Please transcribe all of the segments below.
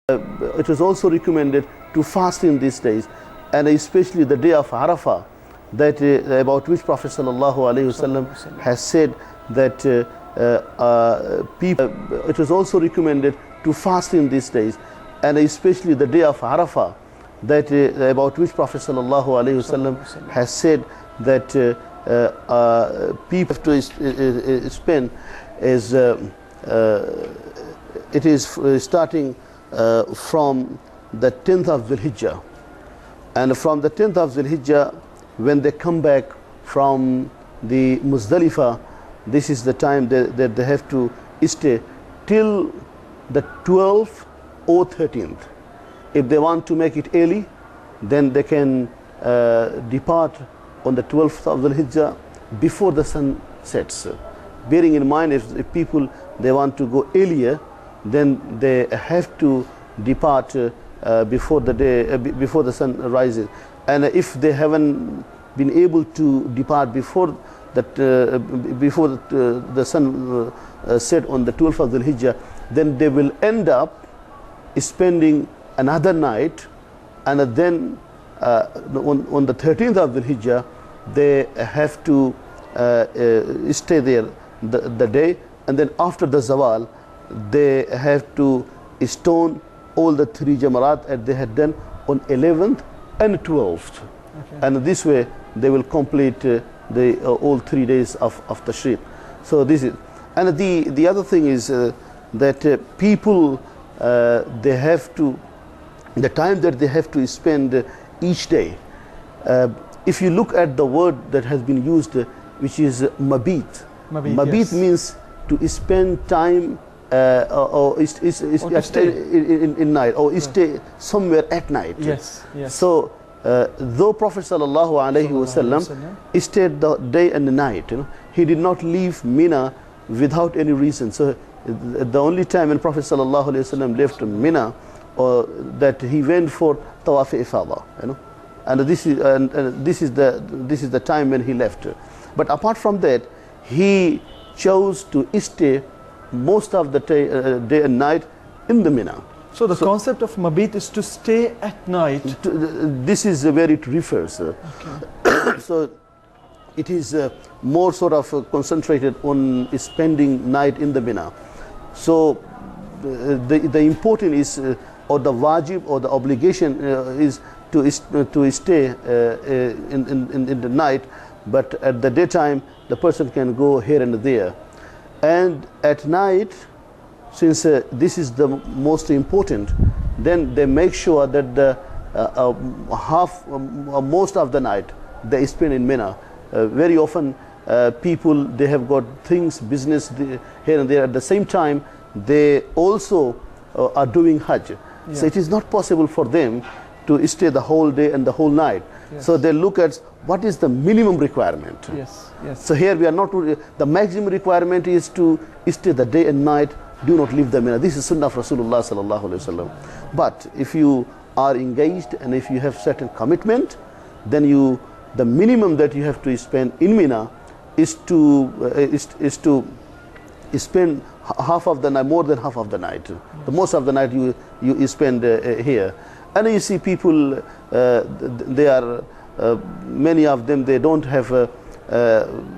It was also recommended to fast in these days, and especially the day of Arafah, that about which Prophet ﷺ has said that people. It was also recommended to fast in these days, and especially the day of Arafah, that about which Prophet ﷺ has said that people have to spend is it is starting from the 10th of Dhul Hijjah, and from the 10th of Dhul Hijjah, when they come back from the Muzdalifah, this is the time that they have to stay till the 12th or 13th. If they want to make it early, then they can depart on the 12th of Dhul Hijjah before the sun sets. Bearing in mind, if people they want to go earlier, then they have to depart before the sun rises. And if they haven't been able to depart before that, before the sun set on the 12th of Dhul Hijjah, then they will end up spending another night, and then on the 13th of Dhul Hijjah they have to stay there the day, and then after the Zawal they have to stone all the 3 Jamarat that they had done on 11th and 12th. Okay. And this way they will complete the all 3 days of Tashriq. So this is, and the other thing is that people they have to, the time that they have to spend each day. If you look at the word that has been used, which is mabit. Mabit yes. Means to spend time in night, or stay somewhere at night. Yes, yes. So though Prophet ﷺ stayed the day and the night, he did not leave Mina without any reason. So the only time when Prophet ﷺ left Mina, that he went for Tawaf Ifada, and this is the time when he left. But apart from that, he chose to stay most of the day and night in the Mina. So the concept of mabit is to stay at night. This is where it refers. Okay. So it is more sort of concentrated on spending night in the Mina. So the important is, or the wajib or the obligation is to stay in the night, but at the daytime the person can go here and there. And at night, since this is the most important, then they make sure that the most of the night they spend in Mina. Very often people, they have got things, business here and there. At the same time, they also are doing Hajj. Yeah. So it is not possible for them to stay the whole day and the whole night. Yes. So they look at what is the minimum requirement. Yes, yes. So here we are not, the maximum requirement is to stay the day and night, do not leave the Mina. This is Sunnah of Rasulullah sallallahu alaihi wasallam. But if you are engaged and if you have certain commitment, then the minimum that you have to spend in Mina is to spend half of the night, more than half of the night. Yes. The most of the night you spend here. And you see people, they are, many of them, they don't have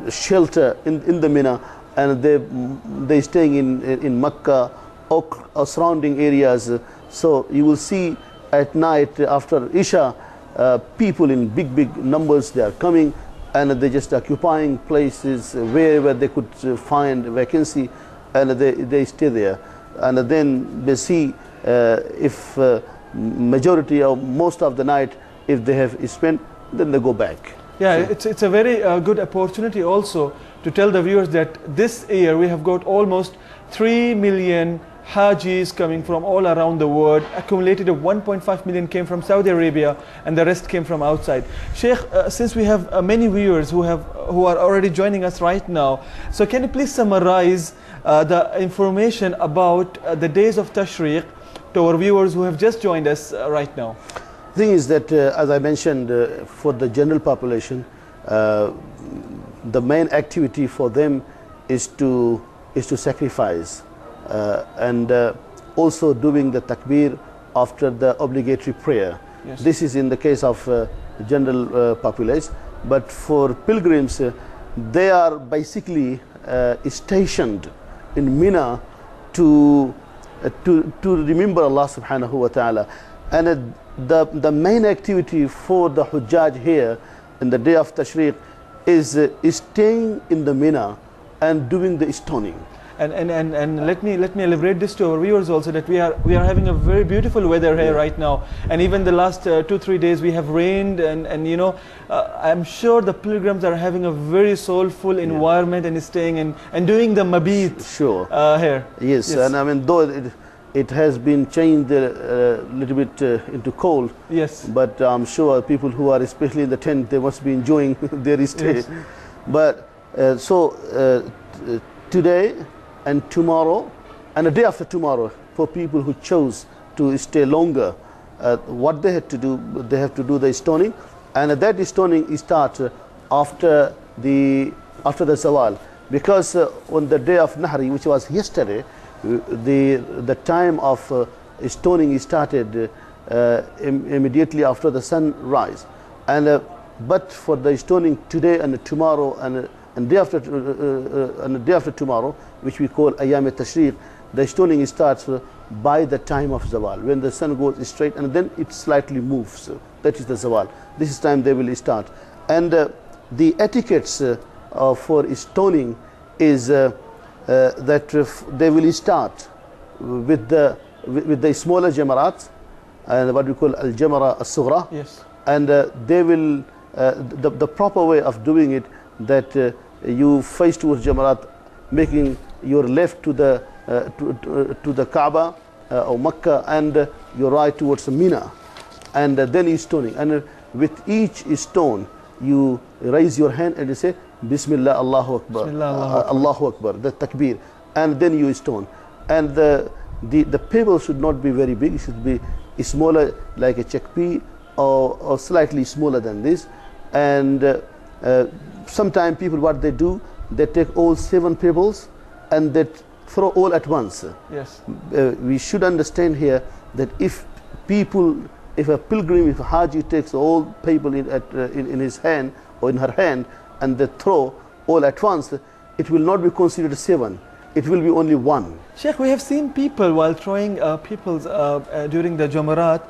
shelter in the Mina, and they staying in Mecca or surrounding areas. So you will see at night after Isha, people in big numbers, they are coming and they just occupying places wherever they could find vacancy, and they stay there. And then they see if majority or most of the night, if they have spent, then they go back. Yeah, so it's a very good opportunity also to tell the viewers that this year we have got almost 3 million Hajjis coming from all around the world. Accumulated of 1.5 million came from Saudi Arabia, and the rest came from outside. Sheikh, since we have many viewers who are already joining us right now, so can you please summarize the information about the days of Tashriq to our viewers who have just joined us right now? The thing is that, as I mentioned, for the general population, the main activity for them is to sacrifice, and also doing the takbir after the obligatory prayer. Yes. This is in the case of general populace, but for pilgrims, they are basically stationed in Mina to remember Allah subhanahu wa ta'ala. And the main activity for the Hujjaj here in the day of Tashriq is staying in the Mina and doing the stoning. And let me elaborate this to our viewers also, that we are having a very beautiful weather here right now, and even the last 2-3 days we have rained, and you know, I'm sure the pilgrims are having a very soulful environment and staying and doing the mabit here. Yes, and I mean, though it has been changed a little bit into cold. Yes. But I'm sure people who are especially in the tent, they must be enjoying their stay. Yes. But today and tomorrow and the day after tomorrow, for people who chose to stay longer, what they have to do, they have to do the stoning, and that stoning starts after the Zawal, because on the day of Nahri, which was yesterday, the time of stoning started immediately after the sunrise, and but for the stoning today and tomorrow and day after tomorrow, which we call Ayam Tashriq, the stoning starts by the time of Zawal, when the sun goes straight and then it slightly moves. That is the Zawal. This is time they will start. And the etiquettes for stoning is that they will start with the smaller jamarat, and what we call al-jamara al-sughra. Yes. And they will the proper way of doing it, that you face towards jamarat, making your left to the Kaaba or Makkah, and your right towards Mina, and then you stoning. And with each stone, you raise your hand and you say Bismillah, Allahu Akbar, Allahu Akbar, the takbir, and then you stone. And the pebble should not be very big; it should be smaller, like a chickpea, or slightly smaller than this. And sometimes people, what they do, they take all 7 pebbles and they throw all at once. Yes. We should understand here that if a pilgrim, if a Haji takes all pebble in his hand or in her hand, and they throw all at once, it will not be considered 7. It will be only 1. Sheikh, we have seen people while throwing pebbles during the Jamarat,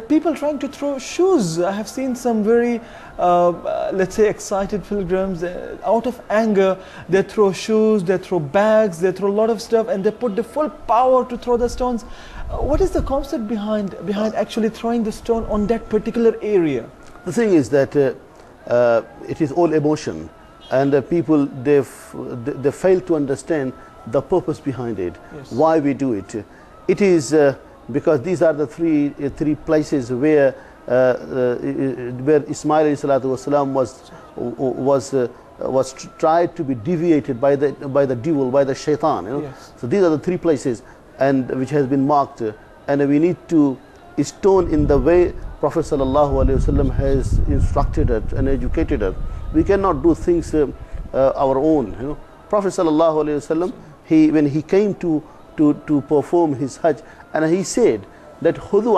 people trying to throw shoes. I have seen some very, let's say, excited pilgrims. Out of anger, they throw shoes, they throw bags, they throw a lot of stuff, and they put the full power to throw the stones. What is the concept behind actually throwing the stone on that particular area? The thing is that it is all emotion, and people, they fail to understand the purpose behind it. Yes. Why we do it. It is because these are the three places where Ismail was tried to be deviated by the devil, by the shaitan. You know? Yes. So these are the 3 places, and which has been marked, and we need to stone in the way Prophet ﷺ has instructed us and educated us. We cannot do things our own. You know, Prophet ﷺ, when he came to perform his Hajj, and he said that